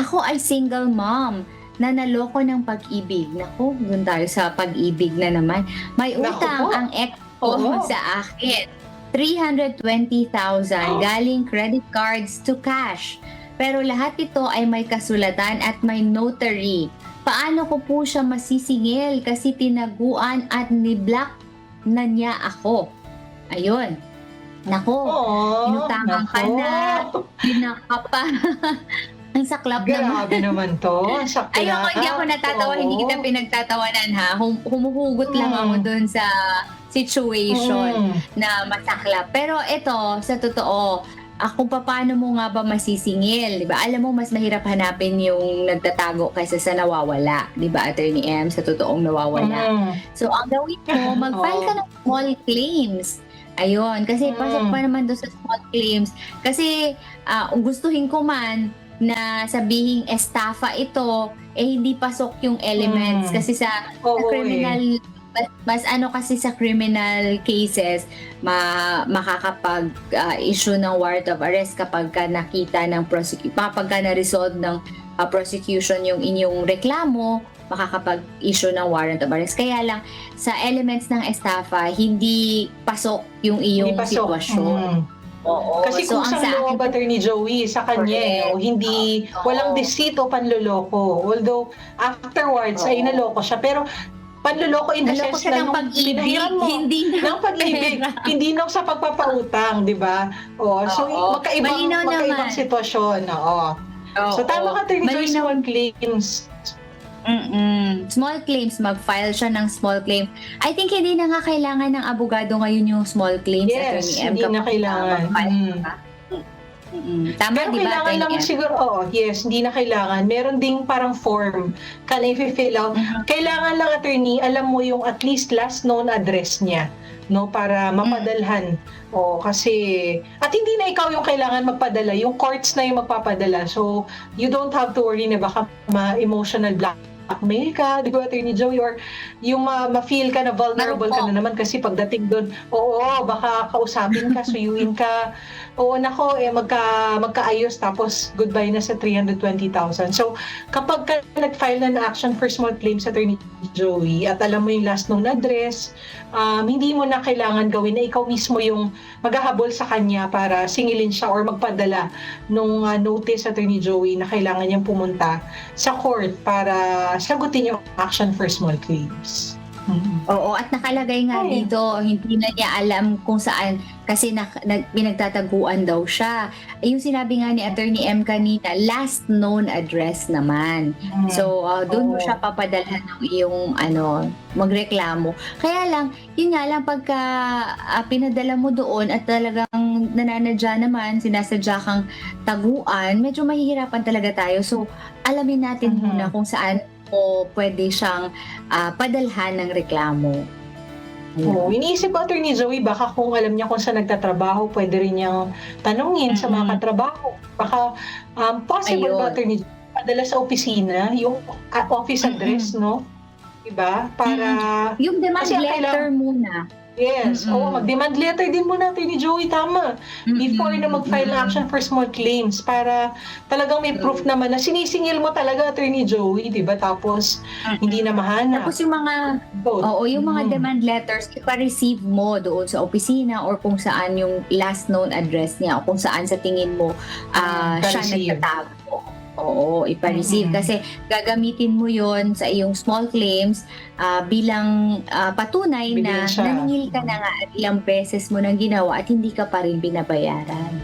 Ako ay single mom na naloko ng pag-ibig. Naku, dun tayo sa pag-ibig na naman. May Naku po. utang ang ex ko Oo. sa akin. 320,000 galing credit cards to cash. Pero lahat ito ay may kasulatan at may notary. Paano ko po siya masisingil kasi tinaguan at ni-block na niya ako? Ayun. Naku, Oo, inutangan ka naku. na, pinaka pa. Ang saklap naman. Grabe naman 'to, ang Ayoko, hindi ako saklap. natatawa, hindi kita Oo. pinagtatawanan ha. Humuhugot lang ako Hmm. dun sa situation Mm. na masaklap. Pero ito, sa totoo, kung papaano mo nga ba masisingil, 'di ba? Alam mo mas mahirap hanapin yung nagtatago kaysa sa nawawala, 'di ba, Attorney M, sa totoong nawawala. Mm. So ang gawin mo, mag-file ka Oo. ng small claims. Ayun, kasi pasok pa Hmm. naman dun sa small claims. Kasi gustuhin ko man na sabihing estafa ito, hindi pasok yung elements Hmm. kasi sa Oo, eh. criminal, mas ano kasi sa criminal cases makakapag issue ng warrant of arrest kapag ka nakita ng kapag ka na-resolve ng prosecution yung inyong reklamo, makakapag-issue ng warrant of arrest. Kaya lang sa elements ng estafa hindi pasok yung Hindi iyong pasok. sitwasyon. Mm. Oo, Kasi so ang kusang sa loob, akin Attorney Joey, sa kanya, eh, 'no, correct. hindi walang Oo. deceit o panloloko. Although afterwards ay Oo. naloko siya, pero panloloko in the Naloko sense siya na ng nung pag-ibig, pinahiram mo hindi ng ng pag-ibig, pera. hindi nung sa pagpapautang, 'di ba? Oh, so Oo, magkaibang malinaw magkaibang naman. sitwasyon, oo. So tama Oo, ka, Attorney Joey, malinaw. small claims. Small claims, mag-file siya ng small claim. I think hindi na nga kailangan ng abogado ngayon yung small claims, Attorney Yes, M, hindi na kapag kailangan. mag-file Mm. ka. Tama Pero 'di ba, kailangan Attorney lang M? siguro, oo, yes, hindi na kailangan. Meron ding parang form ka na ifi-fill out. Mhm. Kailangan lang, attorney, alam mo yung at least last known address niya, 'no, para Hmm. mapadalhan. Oo, kasi at hindi na ikaw yung kailangan magpadala, yung courts na yung magpapadala. So, you don't have to worry na baka ma-emotional blackmail ka, 'di ba, Attorney Joey, or yung ma-feel ka na vulnerable ka Marupok. na naman kasi pagdating dun, oo, baka kausapin ka, suyuin ka. Oo, naku, magkaayos tapos goodbye na sa 320,000. So, kapag ka nag-file na ng action for small claims, Attorney Joey, at alam mo yung last known address, hindi mo na kailangan gawin na ikaw mismo yung maghahabol sa kanya para singilin siya or magpadala nung notice, Attorney Joey, na kailangan niyang pumunta sa court para sagutin yung action for small claims. Oo, at nakalagay nga Ay. dito, hindi na niya alam kung saan kasi pinagtataguan daw siya. Yung sinabi nga ni Attorney M kanina, last known address naman. So, doon mo Oo. siya papadalhan ng iyong magreklamo. Kaya lang, yun nga lang pagka pinadala mo doon at talagang nananadya naman, sinasadya kang taguan, medyo mahihirapan talaga tayo. So, alamin natin muna kung saan o pwede siyang padalhan ng reklamo. Oo, iniisip ko, Attorney Joey, baka kung alam niya kung saan nagtatrabaho, pwede rin niyang tanungin sa mga katrabaho. Baka possible ba, Ayun. Attorney Joey, padala sa opisina yung office address, no? 'Di ba? Para Yung demand kasi ang letter muna. yes, oo, mag-demand letter din muna, Attorney Joey, tama. Before na mag-file ng action for small claims para talagang may proof naman na sinisingil mo talaga, Attorney Joey, 'di ba? Tapos hindi na mahanap. Tapos yung mga Both. yung mga demand letters, ipa-receive mo doon sa opisina or kung saan yung last known address niya o kung saan sa tingin mo siya Pa-receive. nagtatago. Oo, ipa-receive kasi gagamitin mo yon sa iyong small claims bilang patunay na Ebidensya. naningil ka na nga at ilang beses mo nang ginawa at hindi ka pa rin binabayaran.